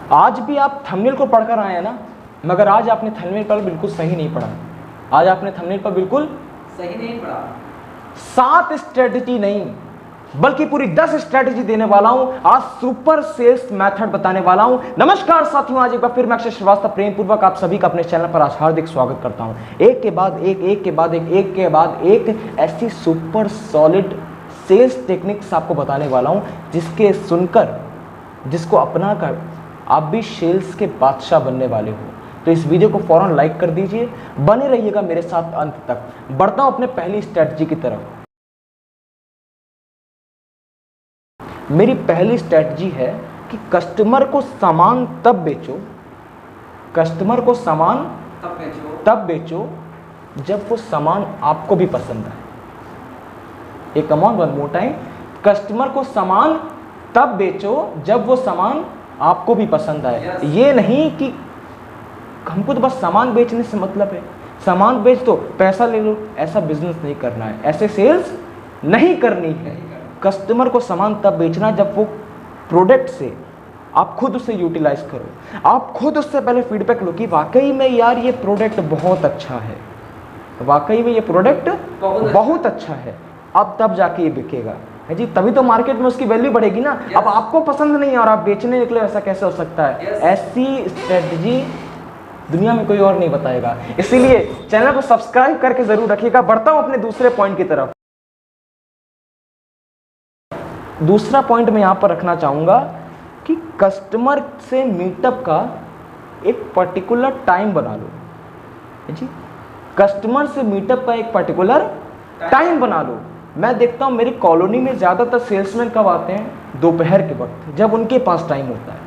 आज भी आप थंबनेल को पढ़कर आए हैं ना, मगर आज आपने थंबनेल पर बिल्कुल सही नहीं पढ़ा। आज आपने थंबनेल पर बिल्कुल सही नहीं पढ़ा। 7 स्ट्रेटजी नहीं बल्कि पूरी 10 स्ट्रेटजी देने वाला हूं। आज सुपर सेल्स मेथड बताने वाला हूं। नमस्कार साथियों, आज एक बार फिर मैं अक्षय श्रीवास्तव प्रेम पूर्वक आप सभी का अपने चैनल पर आज हार्दिक स्वागत करता हूं। एक के बाद एक ऐसी सुपर सॉलिड सेल्स टेक्निक्स आपको बताने वाला हूं, जिसके सुनकर, जिसको अपना कर आप भी सेल्स के बादशाह बनने वाले हो। तो इस वीडियो को फौरन लाइक कर दीजिए, बने रहिएगा मेरे साथ अंत तक। बढ़ता हूं अपने पहली स्ट्रेटजी की तरफ। मेरी पहली स्ट्रेटजी है कि कस्टमर को सामान तब बेचो, कस्टमर को सामान तब बेचो जब वो सामान आपको भी पसंद आए। एक कमान वन मोर टाइम, कस्टमर को सामान तब बेचो जब वो सामान आपको भी पसंद आए। ये नहीं कि हमको तो बस सामान बेचने से मतलब है, सामान बेच दो पैसा ले लो, ऐसा बिजनेस नहीं करना है, ऐसे सेल्स नहीं करनी है। कस्टमर को सामान तब बेचना जब वो प्रोडक्ट से आप खुद उसे यूटिलाइज करो, आप खुद उससे पहले फीडबैक लो कि वाकई में यार ये प्रोडक्ट बहुत अच्छा है, वाकई में ये प्रोडक्ट बहुत अच्छा है। अब तब जाके ये बिकेगा है जी, तभी तो मार्केट में उसकी वैल्यू बढ़ेगी ना। अब आपको पसंद नहीं है और आप बेचने निकले, ऐसा कैसे हो सकता है? ऐसी स्ट्रेटजी दुनिया में कोई और नहीं बताएगा। इसीलिए चैनल को सब्सक्राइब करके जरूर रखिएगा। बढ़ता हूं अपने दूसरे पॉइंट की तरफ। दूसरा पॉइंट मैं यहां पर रखना चाहूंगा कि कस्टमर से मीटअप का एक पर्टिकुलर टाइम बना लो जी। कस्टमर से मीटअप का एक पर्टिकुलर टाइम बना लो। मैं देखता हूं मेरी कॉलोनी में ज़्यादातर सेल्समैन कब आते हैं? दोपहर के वक्त, जब उनके पास टाइम होता है।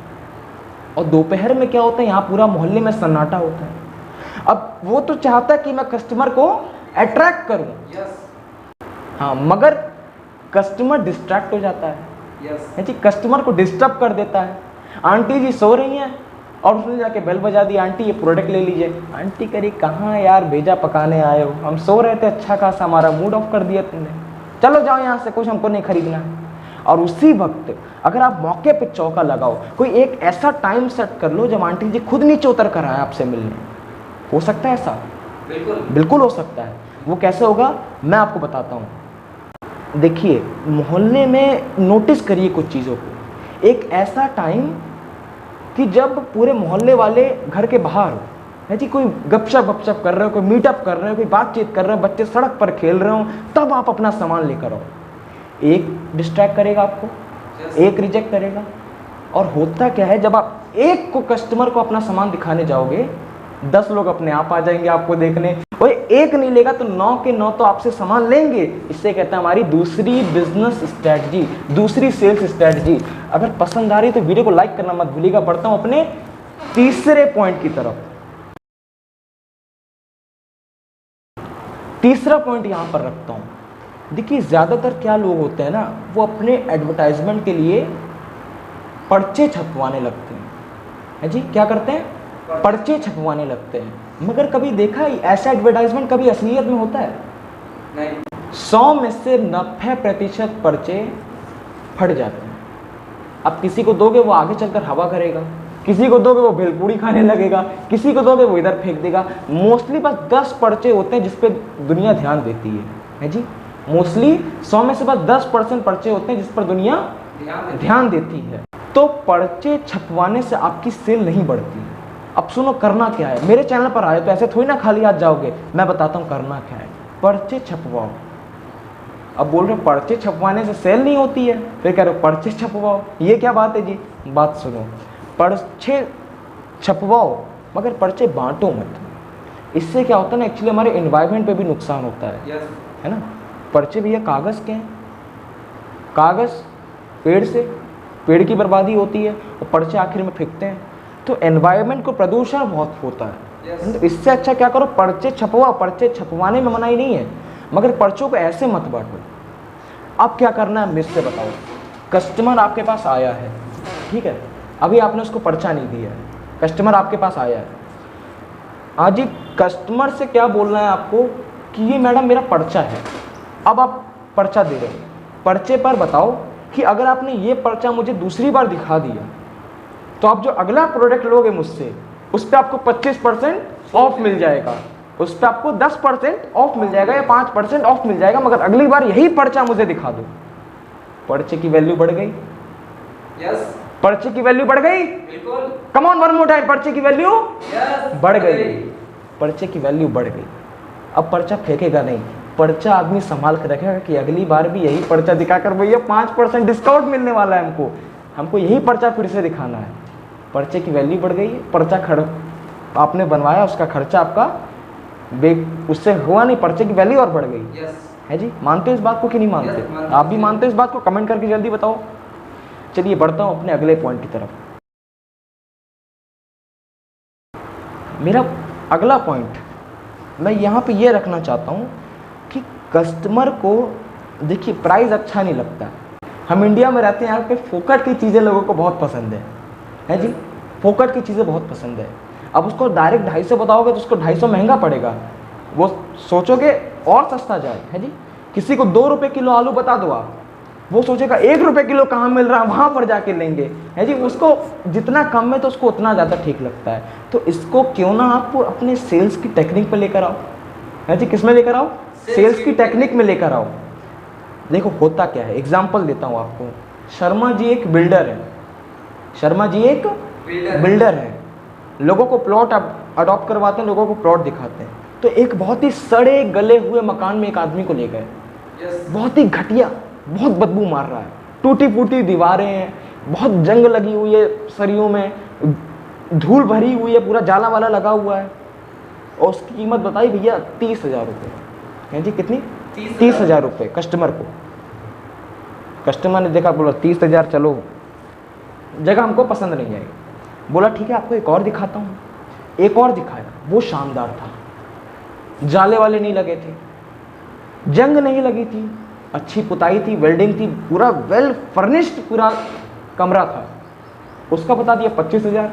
और दोपहर में क्या होता है, यहाँ पूरा मोहल्ले में सन्नाटा होता है। अब वो तो चाहता है कि मैं कस्टमर को अट्रैक्ट करूं, हाँ, मगर कस्टमर डिस्ट्रैक्ट हो जाता है जी, कस्टमर को डिस्टर्ब कर देता है। आंटी जी सो रही हैं और उसने जाके बेल बजा दी, आंटी ये प्रोडक्ट ले लीजिए। आंटी करी कहाँ यार, भेजा पकाने आए हो, हम सो रहे थे, अच्छा खासा हमारा मूड ऑफ कर दिया तुमने, चलो जाओ यहाँ से, कुछ हमको नहीं खरीदना है। और उसी वक्त अगर आप मौके पे चौका लगाओ, कोई एक ऐसा टाइम सेट कर लो जब आंटी जी खुद नीचे उतर कर आए आपसे मिलने। हो सकता है ऐसा? बिल्कुल हो सकता है। वो कैसे होगा मैं आपको बताता हूँ। देखिए, मोहल्ले में नोटिस करिए कुछ चीज़ों को। एक ऐसा टाइम कि जब पूरे मोहल्ले वाले घर के बाहर हो है जी, कोई गपशप कर रहे हो, कोई मीटअप कर रहे हो, कोई बातचीत कर रहे हो, बच्चे सड़क पर खेल रहे हो, तब आप अपना सामान लेकर आओ। एक डिस्ट्रैक्ट करेगा आपको, एक रिजेक्ट करेगा। और होता क्या है, जब आप एक को कस्टमर को अपना सामान दिखाने जाओगे, 10 लोग अपने आप आ जाएंगे आपको देखने। और एक नहीं लेगा तो 9 के 9 तो आपसे सामान लेंगे। इससे कहता है हमारी दूसरी बिजनेस स्ट्रेटजी, दूसरी सेल्स स्ट्रेटजी। अगर पसंद आ रही तो वीडियो को लाइक करना मत भूलिएगा। बढ़ता हूं अपने तीसरे पॉइंट की तरफ। तीसरा पॉइंट यहां पर रखता हूं। देखिए, ज़्यादातर क्या लोग होते हैं ना, वो अपने एडवर्टाइजमेंट के लिए पर्चे छपवाने लगते हैं जी। क्या करते हैं? पर्चे छपवाने लगते हैं। मगर कभी देखा ऐसा एडवर्टाइजमेंट कभी असलियत में होता है? नहीं। 100 में से 90% पर्चे फट जाते हैं। अब किसी को दोगे वो आगे चलकर हवा करेगा, किसी को दोगे वो भेलपूरी खाने लगेगा, किसी को दोगे वो इधर फेंक देगा। मोस्टली बस 10 पर्चे होते हैं जिस पे दुनिया ध्यान देती है जी। मोस्टली 100 में से बस 10% पर्चे होते हैं जिस पर दुनिया ध्यान देती है। तो पर्चे छपवाने से आपकी सेल नहीं बढ़ती। अब सुनो करना क्या है। मेरे चैनल पर आए तो ऐसे थोड़ी ना खाली हाथ जाओगे, मैं बताता हूँ करना क्या है। पर्चे छपवाओ। अब बोल रहे हो पर्चे छपवाने से सेल नहीं होती है, फिर कह रहे हो पर्चे छपवाओ, ये क्या बात है जी? बात सुनो, पर्चे छपवाओ मगर पर्चे बांटो मत। इससे क्या होता है ना, एक्चुअली हमारे एनवायरनमेंट पे भी नुकसान होता है ना। पर्चे भैया कागज़ के हैं, कागज़ पेड़ से, पेड़ की बर्बादी होती है और पर्चे आखिर में फेंकते हैं, तो एनवायरनमेंट को प्रदूषण बहुत होता है। तो इससे अच्छा क्या करो, पर्चे छपवाओ। पर्चे छपवाने में मनाही नहीं है, मगर पर्चों को ऐसे मत बांटो। अब क्या करना है मुझसे बताओ। कस्टमर आपके पास आया है, ठीक है, अभी आपने उसको पर्चा नहीं दिया है, कस्टमर आपके पास आया है। आज ही कस्टमर से क्या बोलना है आपको कि ये मैडम मेरा पर्चा है। अब आप पर्चा दे रहे हो, पर्चे पर बताओ कि अगर आपने ये पर्चा मुझे दूसरी बार दिखा दिया तो आप जो अगला प्रोडक्ट लोगे मुझसे उस पर आपको 25% ऑफ मिल जाएगा, उस पर आपको 10% ऑफ मिल जाएगा या 5% ऑफ मिल जाएगा, मगर अगली बार यही पर्चा मुझे दिखा दो। पर्चे की वैल्यू बढ़ गई? यस। पर्चे की वैल्यू बढ़ गई? बिल्कुल। Come on one more time, पर्चे की वैल्यू बढ़ गई। गई। पर्चे की वैल्यू बढ़ गई। अब पर्चा फेंकेगा नहीं, पर्चा आदमी संभाल कर रखेगा कि अगली बार भी यही पर्चा दिखाकर भैया 5% डिस्काउंट मिलने वाला है, हमको यही पर्चा फिर से दिखाना है। पर्चे की वैल्यू बढ़ गई है। पर्चा आपने बनवाया, उसका खर्चा आपका उससे हुआ नहीं, पर्चे की वैल्यू और बढ़ गई। है जी, मानते हो इस बात को कि नहीं मानते? आप भी मानते हो इस बात को? कमेंट करके जल्दी बताओ। चलिए बढ़ता हूँ अपने अगले पॉइंट की तरफ। मेरा अगला पॉइंट मैं यहाँ पे ये रखना चाहता हूँ कि कस्टमर को देखिए प्राइस अच्छा नहीं लगता। हम इंडिया में रहते हैं, यहाँ पे फोकट की चीज़ें लोगों को बहुत पसंद है जी, फोकट की चीज़ें बहुत पसंद है। अब उसको डायरेक्ट 250 बताओगे तो उसको 250 महंगा पड़ेगा, वो सोचोगे और सस्ता जाए। है जी, किसी को 2 रुपये किलो आलू बता दो आप, वो सोचेगा 1 रुपये किलो कहाँ मिल रहा है, वहाँ पर जाके लेंगे। है जी, उसको जितना कम में तो उसको उतना ज़्यादा ठीक लगता है। तो इसको क्यों ना आप अपने सेल्स की टेक्निक पर लेकर आओ। है जी, किस में लेकर आओ? सेल्स की टेक्निक में लेकर आओ। देखो होता क्या है, एग्जाम्पल देता हूँ आपको। शर्मा जी एक बिल्डर है, शर्मा जी एक बिल्डर है, लोगों को प्लॉट अडॉप्ट करवाते हैं, लोगों को प्लॉट दिखाते हैं। तो एक बहुत ही सड़े गले हुए मकान में एक आदमी को ले गए, बहुत ही घटिया, बहुत बदबू मार रहा है, टूटी फूटी दीवारें हैं, बहुत जंग लगी हुई है सरियों में, धूल भरी हुई है, पूरा जाला वाला लगा हुआ है, और उसकी कीमत बताई भैया 30,000 रुपये। है जी, कितनी? 30,000 रुपये। कस्टमर ने देखा, बोला 30,000 चलो, जगह हमको पसंद नहीं आई। बोला ठीक है आपको एक और दिखाता हूँ। एक और दिखाया, वो शानदार था, जाले वाले नहीं लगे थे, जंग नहीं लगी थी, अच्छी पुताई थी, वेल्डिंग थी, पूरा वेल फर्निश्ड पूरा कमरा था। उसका बता दिया 25,000।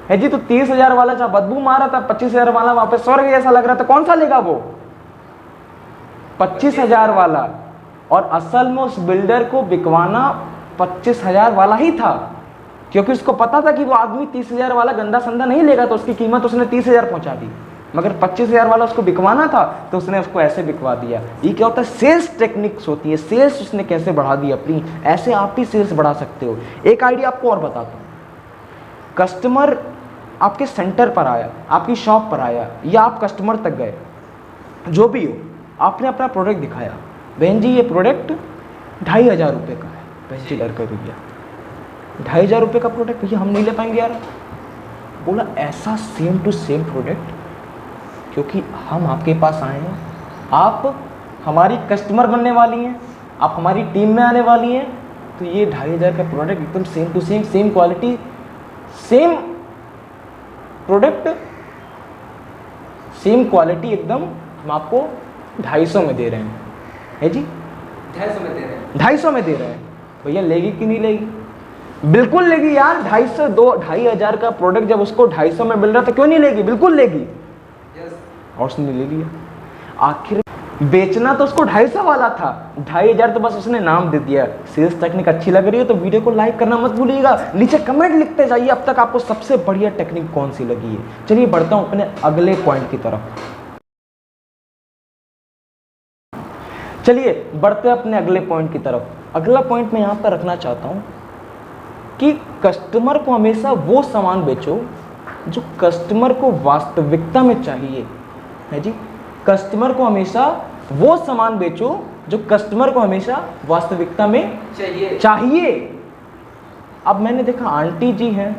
है जी, तो 30,000 वाला जहाँ बदबू मारा था, 25,000 वाला वहाँ पे स्वर्ग जैसा लग रहा था, कौन सा लेगा वो? 25,000 वाला। और असल में उस बिल्डर को बिकवाना 25,000 वाला ही था, क्योंकि उसको पता था कि वो आदमी 30,000 वाला गंदा संदा नहीं लेगा, तो उसकी कीमत उसने 30,000 पहुंचा दी। मगर 25,000 वाला उसको बिकवाना था, तो उसने उसको ऐसे बिकवा दिया। ये क्या होता है? सेल्स टेक्निक्स होती है, सेल्स उसने कैसे बढ़ा दी अपनी, ऐसे आप भी सेल्स बढ़ा सकते हो। एक आइडिया आपको और बताता हूँ। कस्टमर आपके सेंटर पर आया, आपकी शॉप पर आया, या आप कस्टमर तक गए, जो भी हो, आपने अपना प्रोडक्ट दिखाया, बहन जी ये प्रोडक्ट 2,500 रुपये का है। बहन जी डर कर भैया 2,500 रुपये का प्रोडक्ट भैया हम नहीं ले पाएंगे यार। बोला ऐसा सेम टू सेम प्रोडक्ट, क्योंकि हम आपके पास आए हैं, आप हमारी कस्टमर बनने वाली हैं, आप हमारी टीम में आने वाली हैं, तो ये 2,500 का प्रोडक्ट एकदम same to same, same quality, same product, same quality एकदम हम आपको 250 में दे रहे हैं। है जी, 250 में दे रहे हैं, 250 में दे रहे हैं। भैया लेगी कि नहीं लेगी? बिल्कुल लेगी यार। 2,500 का प्रोडक्ट जब उसको 250 में मिल रहा था, क्यों नहीं लेगी? बिल्कुल लेगी। और उसने ले लिया। आखिर बेचना तो उसको 250 वाला था, 2,500 तो बस उसने नाम दे दिया। सेल्स टेक्निक अच्छी लग रही है तो वीडियो को लाइक करना मत भूलिएगा, नीचे कमेंट लिखते जाइए अब तक आपको सबसे बढ़िया टेक्निक कौन सी लगी है। चलिए बढ़ता हूं अपने अगले पॉइंट की तरफ। चलिए बढ़ते हैं अपने अगले पॉइंट की तरफ। अगला पॉइंट मैं यहाँ पर रखना चाहता हूँ कि कस्टमर को हमेशा वो सामान बेचो जो कस्टमर को वास्तविकता में चाहिए। है जी, कस्टमर को हमेशा वो सामान बेचो जो कस्टमर को हमेशा वास्तविकता में चाहिए। अब मैंने देखा आंटी जी हैं,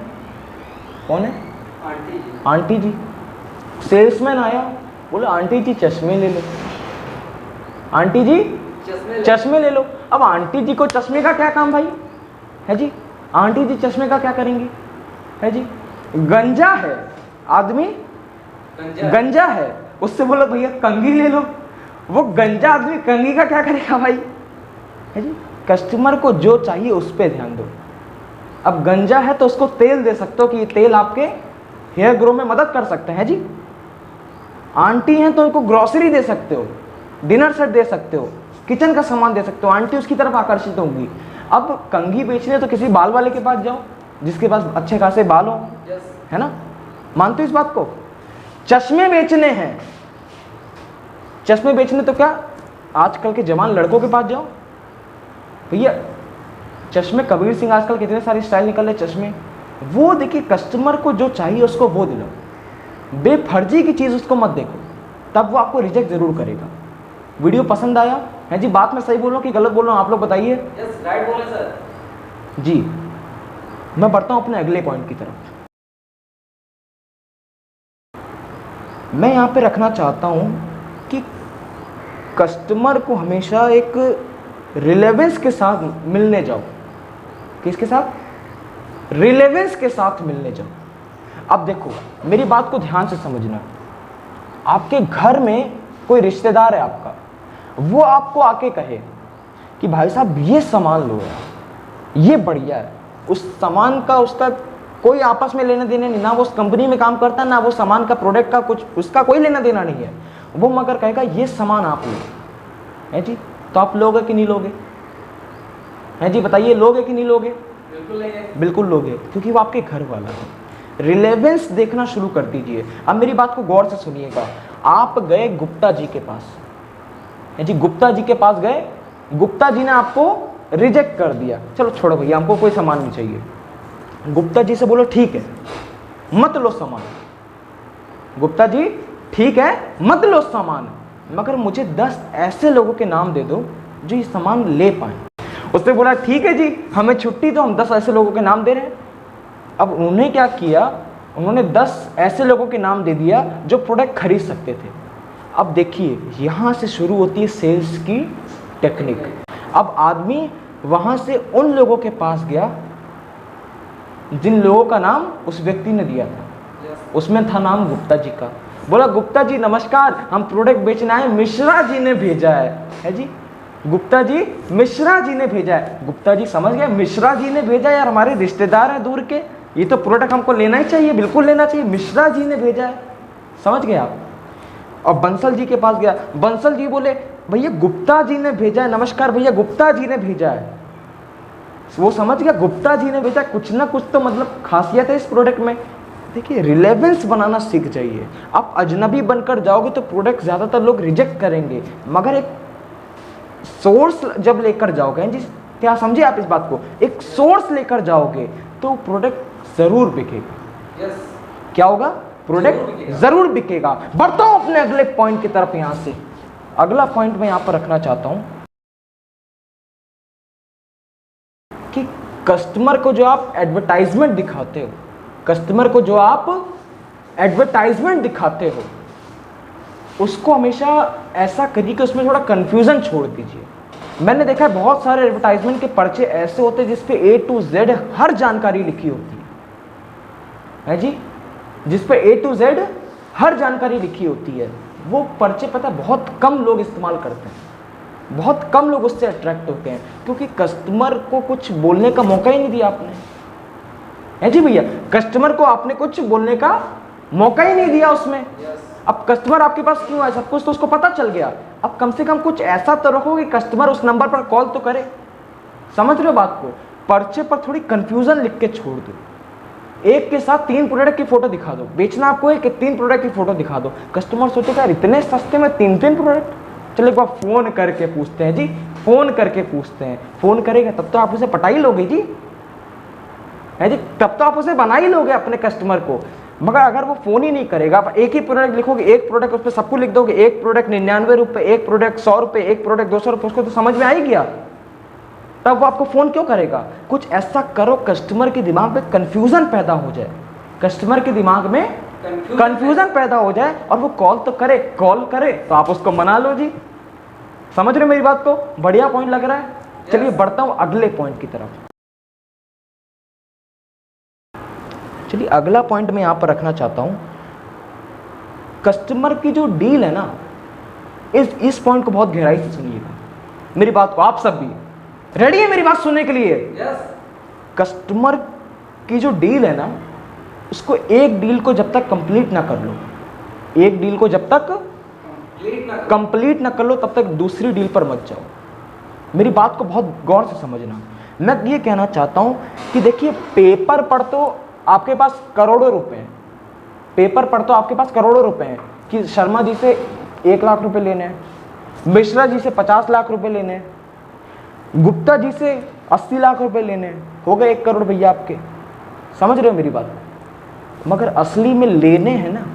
कौन है? आंटी जी। सेल्समैन आया, बोला आंटी जी चश्मे ले लो, आंटी जी चश्मे ले लो। अब आंटी जी को चश्मे का क्या काम भाई? है जी, आंटी जी चश्मे का क्या करेंगी? है जी, गंजा है आदमी, गंजा है, उससे बोलो भैया कंघी ले लो। वो गंजा आदमी कंघी का क्या करेगा भाई? है जी, कस्टमर को जो चाहिए उस पर ध्यान दो। अब गंजा है तो उसको तेल दे सकते हो कि ये तेल आपके हेयर ग्रो में मदद कर सकते हैं जी। आंटी हैं तो उनको ग्रोसरी दे सकते हो, डिनर सेट दे सकते हो, किचन का सामान दे सकते हो, आंटी उसकी तरफ आकर्षित होंगी। अब कंघी बेचने तो किसी बाल वाले के पास जाओ, जिसके पास अच्छे खासे बाल हो, यस है ना? मानते हो इस बात को? चश्मे बेचने हैं, चश्मे बेचने तो क्या आजकल के जवान लड़कों के पास जाओ भैया, चश्मे कबीर सिंह आजकल कितने सारे स्टाइल निकल रहे चश्मे, वो देखिए कस्टमर को जो चाहिए उसको वो दिलाओ, बेफर्जी की चीज़ उसको मत देखो, तब वो आपको रिजेक्ट जरूर करेगा। वीडियो पसंद आया है जी? बात मैं सही बोल रहा हूँ कि गलत बोल रहा हूँ, आप लोग बताइए। यस राइट बोले सर। जी, मैं बढ़ता हूँ अपने अगले पॉइंट की तरफ। मैं यहाँ पे रखना चाहता हूँ कि कस्टमर को हमेशा एक रिलेवेंस के साथ मिलने जाओ। किसके साथ? रिलेवेंस के साथ मिलने जाओ। अब देखो मेरी बात को ध्यान से समझना, आपके घर में कोई रिश्तेदार है आपका, वो आपको आके कहे कि भाई साहब ये सामान लो यार, ये बढ़िया है, उस सामान का उसका कोई आपस में लेना देना नहीं, ना वो उस कंपनी में काम करता है, ना वो सामान का प्रोडक्ट का कुछ उसका कोई लेना देना नहीं है, वो मगर कहेगा ये सामान आप लो, है जी? तो आप लोगे कि नहीं लोगे? है जी, बताइए, लोगे कि नहीं लोगे? बिल्कुल नहीं है। बिल्कुल लोगे, क्योंकि वो आपके घर वाला है। रिलेवेंस देखना शुरू कर दीजिए। अब मेरी बात को गौर से सुनिएगा, आप गए गुप्ता जी के पास, है जी, गुप्ता जी के पास गए, गुप्ता जी ने आपको रिजेक्ट कर दिया, चलो छोड़ो भैया हमको कोई सामान नहीं चाहिए। गुप्ता जी से बोलो ठीक है मत लो सामान, गुप्ता जी ठीक है मत लो सामान, मगर मुझे 10 ऐसे लोगों के नाम दे दो जो ये सामान ले पाए। उसने बोला ठीक है जी, हमें छुट्टी दो, हम 10 ऐसे लोगों के नाम दे रहे हैं। अब उन्होंने क्या किया, उन्होंने 10 ऐसे लोगों के नाम दे दिया जो प्रोडक्ट खरीद सकते थे। अब देखिए यहाँ से शुरू होती है सेल्स की टेक्निक। अब आदमी वहाँ से उन लोगों के पास गया जिन लोगों का नाम उस व्यक्ति ने दिया था, उसमें था नाम गुप्ता जी का। बोला गुप्ता जी नमस्कार, हम प्रोडक्ट बेचना है, मिश्रा जी ने भेजा है जी, गुप्ता जी मिश्रा जी ने भेजा है। गुप्ता जी समझ गए, मिश्रा जी ने भेजा यार, हमारे रिश्तेदार हैं दूर के, ये तो प्रोडक्ट हमको लेना ही चाहिए, बिल्कुल लेना चाहिए, मिश्रा जी ने भेजा है। समझ गए आप? और बंसल जी के पास गया, बंसल जी बोले भैया गुप्ता जी ने भेजा है, नमस्कार भैया गुप्ता जी ने भेजा है। वो समझ गया गुप्ता जी ने भेजा, कुछ ना कुछ तो मतलब खासियत है इस प्रोडक्ट में। देखिए रिलेवेंस बनाना सीख जाइए। आप अजनबी बनकर जाओगे तो प्रोडक्ट ज़्यादातर लोग रिजेक्ट करेंगे, मगर एक सोर्स जब लेकर जाओगे, जी क्या समझे आप इस बात को, एक सोर्स लेकर जाओगे तो प्रोडक्ट ज़रूर बिकेगा। यस क्या होगा? प्रोडक्ट ज़रूर बिकेगा। बढ़ता हूँ अपने अगले पॉइंट की तरफ। यहाँ से अगला पॉइंट मैं यहाँ पर रखना चाहता हूँ कि कस्टमर को जो आप एडवर्टाइजमेंट दिखाते हो, कस्टमर को जो आप एडवर्टाइजमेंट दिखाते हो उसको हमेशा ऐसा करिए कि उसमें थोड़ा कन्फ्यूज़न छोड़ दीजिए। मैंने देखा है बहुत सारे एडवर्टाइजमेंट के पर्चे ऐसे होते हैं जिसपे A to Z हर जानकारी लिखी होती है जी, जिसपे A to Z हर जानकारी लिखी होती है। वो पर्चे पता है बहुत कम लोग इस्तेमाल करते हैं, बहुत कम लोग उससे अट्रैक्ट होते हैं, क्योंकि कस्टमर को कुछ बोलने का मौका ही नहीं दिया आपने, है जी भैया, कस्टमर को आपने कुछ बोलने का मौका ही नहीं दिया उसमें। अब कस्टमर आपके पास क्यों आया, सब कुछ तो उसको पता चल गया। अब कम से कम कुछ ऐसा तो रखो कि कस्टमर उस नंबर पर कॉल तो करे। समझ रहे हो बात को? पर्चे पर थोड़ी कंफ्यूजन लिख के छोड़ दो, एक के साथ 3 प्रोडक्ट की फोटो दिखा दो। बेचना आपको है कि 3 प्रोडक्ट की फोटो दिखा दो, कस्टमर सोचेगा यार इतने सस्ते में 3 प्रोडक्ट। चलो एक बार फोन करके पूछते हैं जी, फोन करके पूछते हैं, फोन करेगा तब तो आप उसे पटा ही लोगे जी, है जी, तब तो आप उसे बना ही लोगे अपने कस्टमर को। मगर अगर वो फोन ही नहीं करेगा, आप एक ही प्रोडक्ट लिखोगे, एक प्रोडक्ट उस पर सबको लिख दोगे, एक प्रोडक्ट 99 रुपये, एक प्रोडक्ट 100 रुपये, एक प्रोडक्ट 200 रुपये, उसको तो समझ में आ ही गया, तब वो आपको फोन क्यों करेगा? कुछ ऐसा करो कस्टमर के दिमाग में कंफ्यूजन पैदा हो जाए, कस्टमर के दिमाग में कंफ्यूजन पैदा हो जाए और वो कॉल तो करे, कॉल करे तो आप उसको मना लो जी। समझ रहे हो मेरी बात को? बढ़िया पॉइंट लग रहा है। चलिए बढ़ता हूं अगले पॉइंट की तरफ। चलिए अगला पॉइंट मैं यहां पर रखना चाहता हूं, कस्टमर की जो डील है ना, इस पॉइंट को बहुत गहराई से सुनिएगा मेरी बात को। आप सब भी रेडी है मेरी बात सुनने के लिए? यस। कस्टमर की जो डील है ना, उसको एक डील को जब तक कंप्लीट ना कर लो, एक डील को जब तक कंप्लीट ना कर लो तब तक दूसरी डील पर मत जाओ। मेरी बात को बहुत गौर से समझना। मैं ये कहना चाहता हूँ कि देखिए, पेपर पर तो आपके पास करोड़ों रुपए हैं, पेपर पर तो आपके पास करोड़ों रुपए हैं कि शर्मा जी से 1 लाख रुपए लेने हैं, मिश्रा जी से 50 लाख रुपए लेने हैं, गुप्ता जी से 80 लाख रुपए लेने हैं, हो गए 1 करोड़ भैया आपके। समझ रहे हो मेरी बात? मगर असली में लेने हैं ना,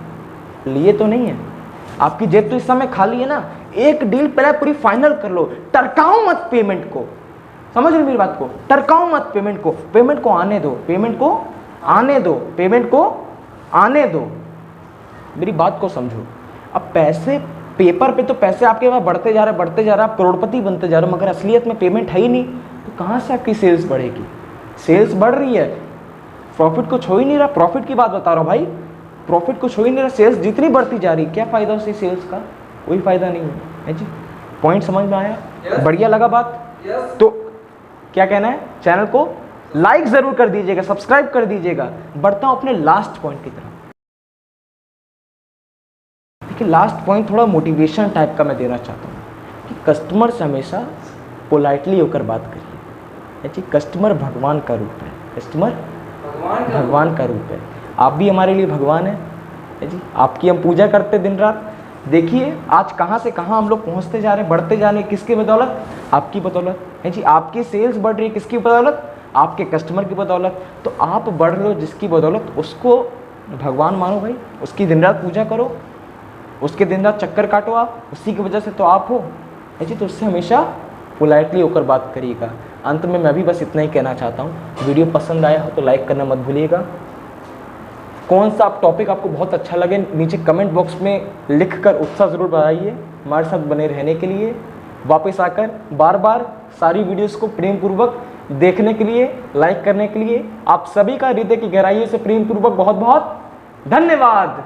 लिए तो नहीं है। आपकी जेब तो इस समय खाली है ना, एक डील पहले पूरी फाइनल कर लो, टरकाओ मत पेमेंट को। समझ रहे मेरी बात को? टरकाओ मत पेमेंट को, पेमेंट को आने दो, पेमेंट को आने दो, पेमेंट को आने दो। मेरी बात को समझो। अब पैसे पेपर पे तो पैसे आपके पास बढ़ते जा रहे, बढ़ते जा रहे, आप करोड़पति बनते जा रहे हो, मगर असलियत में पेमेंट है ही नहीं, तो कहाँ से आपकी सेल्स बढ़ेगी? सेल्स बढ़ रही है, प्रॉफिट कुछ हो ही नहीं रहा। प्रॉफिट की बात बता रहा हूँ भाई, प्रॉफिट कुछ हो ही नहीं रहा। सेल्स जितनी बढ़ती जा रही, क्या फ़ायदा उसे सेल्स का? कोई फ़ायदा नहीं है जी। पॉइंट समझ में आया? बढ़िया लगा बात? तो क्या कहना है, चैनल को लाइक ज़रूर कर दीजिएगा, सब्सक्राइब कर दीजिएगा। बढ़ता हूँ अपने लास्ट पॉइंट की तरफ। देखिए, लास्ट पॉइंट थोड़ा मोटिवेशन टाइप का मैं देना चाहता हूँ कि कस्टमर से हमेशा पोलाइटली होकर बात करिए जी। कस्टमर भगवान का रूप है, कस्टमर भगवान का रूप है। आप भी हमारे लिए भगवान है जी, आपकी हम पूजा करते दिन रात। देखिए आज कहाँ से कहाँ हम लोग पहुँचते जा रहे हैं, बढ़ते जा रहे हैं, किसकी बदौलत? आपकी बदौलत है जी। आपकी सेल्स बढ़ रही है, किसकी बदौलत? आपके कस्टमर की बदौलत। तो आप बढ़ रहे हो जिसकी बदौलत, उसको भगवान मानो भाई, उसकी दिन रात पूजा करो, उसके दिन रात चक्कर काटो, आप उसी की वजह से तो आप हो है जी। तो उससे हमेशा पोलाइटली होकर बात करिएगा। अंत में मैं भी बस इतना ही कहना चाहता हूँ, वीडियो पसंद आया हो तो लाइक करना मत भूलिएगा। कौन सा आप टॉपिक आपको बहुत अच्छा लगे, नीचे कमेंट बॉक्स में लिखकर उत्साह ज़रूर बढ़ाइए हमारे साथ बने रहने के लिए। वापस आकर बार बार सारी वीडियोस को प्रेम पूर्वक देखने के लिए, लाइक करने के लिए आप सभी का हृदय की गहराइयों से प्रेम पूर्वक बहुत बहुत धन्यवाद।